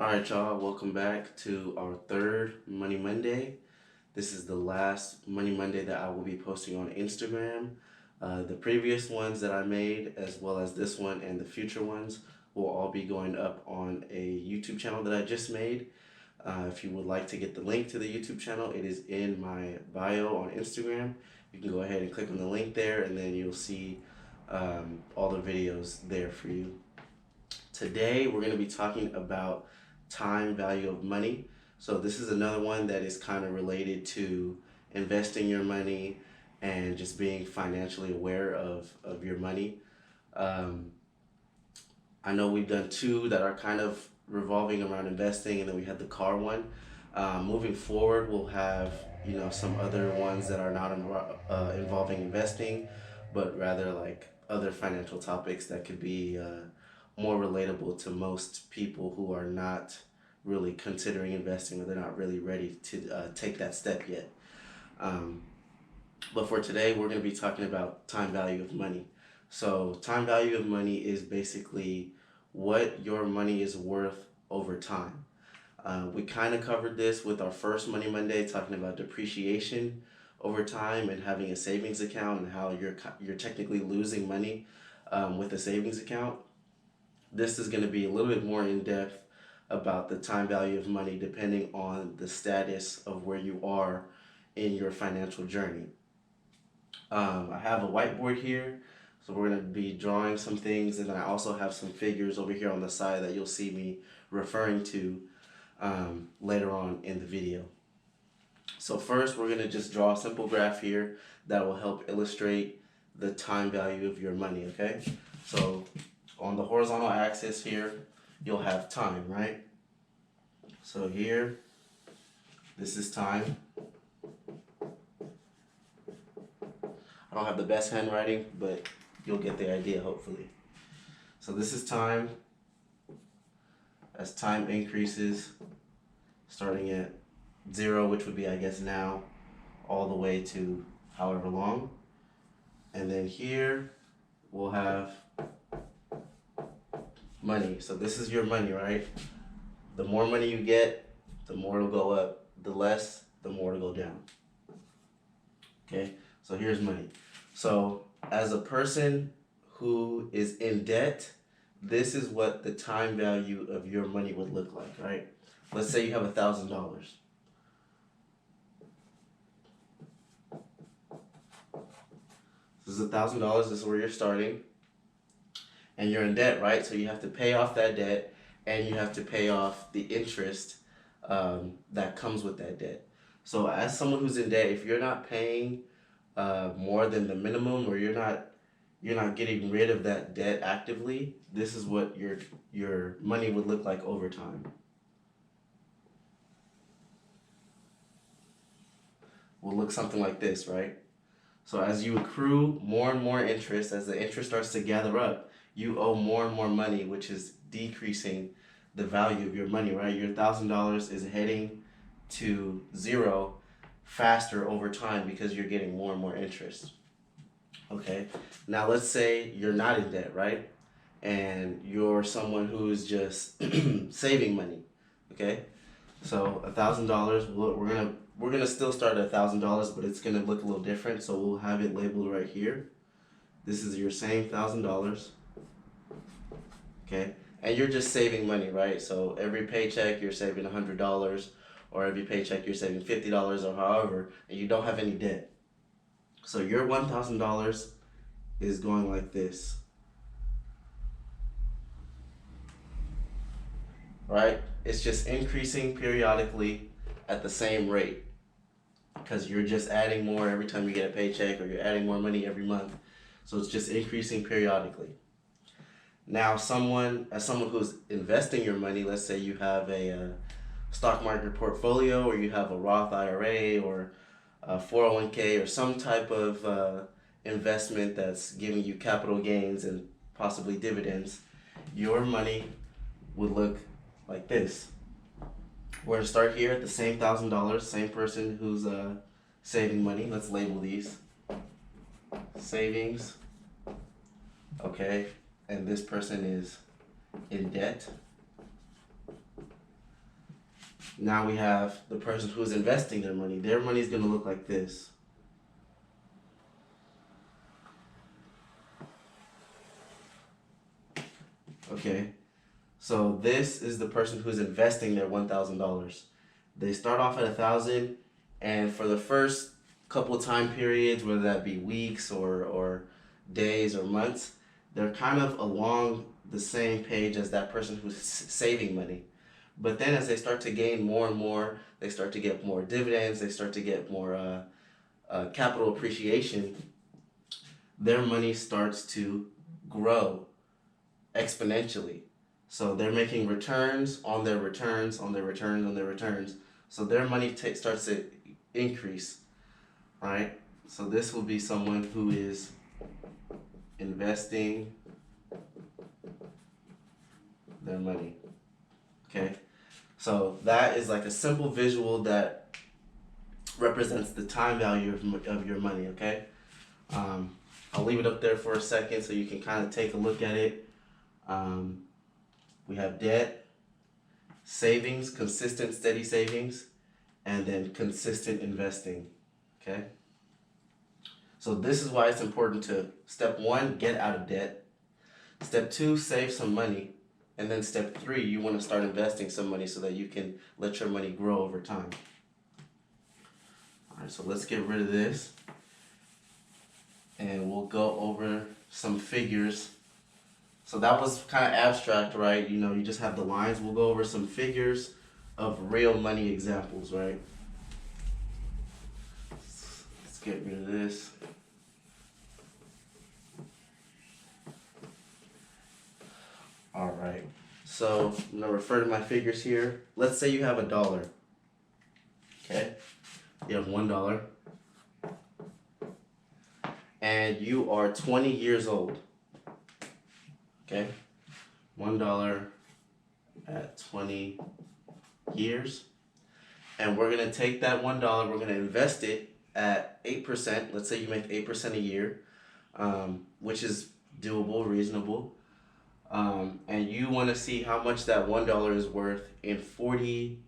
Alright, y'all, welcome back to our third Money Monday. This is the last Money Monday that I will be posting on Instagram. The previous ones that I made, as well as this one and the future ones, will all be going up on a YouTube channel that I just made. If you would like to get the link to the YouTube channel, it is in my bio on Instagram. You can go ahead and click on the link there, and then you'll see all the videos there for you. Today, we're going to be talking about time value of money. So this is another one that is kind of related to investing your money and just being financially aware of your money. I know we've done two that are kind of revolving around investing, and then we had the car one. Moving forward, we'll have some other ones that are not involving investing, but rather like other financial topics that could be more relatable to most people who are not really considering investing, or they're not really ready to take that step yet. But for today, we're going to be talking about time value of money. So time value of money is basically what your money is worth over time. We kind of covered this with our first Money Monday, talking about depreciation over time and having a savings account, and how you're technically losing money with a savings account. This is going to be a little bit more in depth about the time value of money, depending on the status of where you are in your financial journey. I have a whiteboard here, so we're going to be drawing some things, and then I also have some figures over here on the side that you'll see me referring to later on in the video. So first, we're going to just draw a simple graph here that will help illustrate the time value of your money, okay? So on the horizontal axis here, you'll have time, right? So here, this is time. I don't have the best handwriting, but you'll get the idea, hopefully. So this is time. As time increases, starting at 0, which would be, I guess, now, all the way to however long. And then here, we'll have money. So this is your money, right? The more money you get, the more it'll go up. The less, the more it'll go down. Okay, so here's money. So as a person who is in debt, this is what the time value of your money would look like, right? Let's say you have $1,000. This is $1,000. This is where you're starting. And you're in debt, right? So you have to pay off that debt, and you have to pay off the interest that comes with that debt. So as someone who's in debt, if you're not paying more than the minimum, or you're not getting rid of that debt actively, this is what your money would look like over time. Will look something like this, right? So as you accrue more and more interest, as the interest starts to gather up, you owe more and more money, which is decreasing the value of your money, right? Your $1,000 is heading to 0 faster over time because you're getting more and more interest. Okay, now let's say you're not in debt, right? And you're someone who's just saving money. Okay, so $1,000, we're gonna still start at $1,000, but it's gonna look a little different. So we'll have it labeled right here. This is your same $1,000. Okay, and you're just saving money, right? So every paycheck you're saving $100, or every paycheck you're saving $50, or however, and you don't have any debt. So your $1,000 is going like this, right? It's just increasing periodically at the same rate, because you're just adding more every time you get a paycheck, or you're adding more money every month. So it's just increasing periodically. Now, as someone who's investing your money, let's say you have a stock market portfolio, or you have a Roth IRA, or a 401k, or some type of investment that's giving you capital gains and possibly dividends, your money would look like this. We're going to start here at the same $1,000, same person who's saving money. Let's label these. Savings. Okay, and this person is in debt. Now we have the person who's investing their money. Their money is going to look like this. Okay, so this is the person who's investing their $1,000. They start off at 1,000, and for the first couple time periods, whether that be weeks or days or months, they're kind of along the same page as that person who's saving money. But then as they start to gain more and more, they start to get more dividends, they start to get more capital appreciation, their money starts to grow exponentially. So they're making returns on their returns on their returns on their returns. So their money starts to increase, right? So this will be someone who is investing their money. Okay, so that is like a simple visual that represents the time value of your money. Okay, I'll leave it up there for a second so you can kind of take a look at it. We have debt, savings, consistent steady savings, and then consistent investing. Okay, so this is why it's important to, step 1, get out of debt. Step 2, save some money. And then step 3, you want to start investing some money so that you can let your money grow over time. All right, so let's get rid of this. And we'll go over some figures. So that was kind of abstract, right? You know, you just have the lines. We'll go over some figures of real money examples, right? Let's get rid of this. All right, so I'm gonna refer to my figures here. Let's say you have $1. Okay, you have $1, and you are 20 years old. Okay, $1 at 20 years, and we're gonna take that $1. We're gonna invest it at 8%. Let's say you make 8% a year, which is doable, reasonable. And you want to see how much that $1 is worth in 20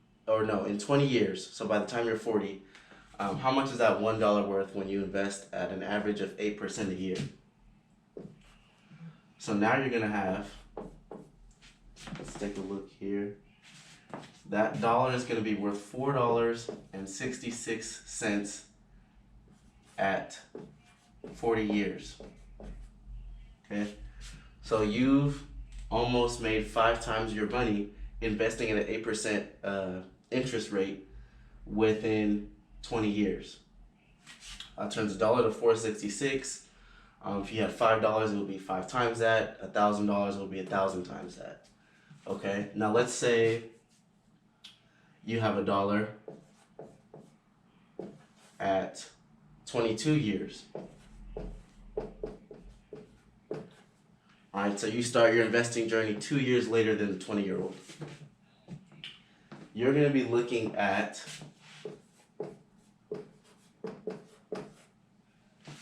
years. So by the time you're 40, how much is that $1 worth when you invest at an average of 8% a year? So now you're gonna have, let's take a look here. That dollar is gonna be worth $4.66 at 40 years. Okay, so you've almost made 5 times your money investing at an 8% interest rate within 20 years. Turns $1 to $4.66. If you had $5, it would be 5 times that. $1,000, it would be 1,000 times that. Okay, now let's say you have $1 at 22 years. Alright, so you start your investing journey 2 years later than the 20-year-old. You're going to be looking at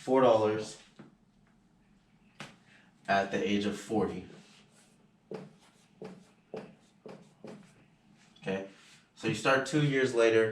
$4 at the age of 40. Okay, so you start 2 years later.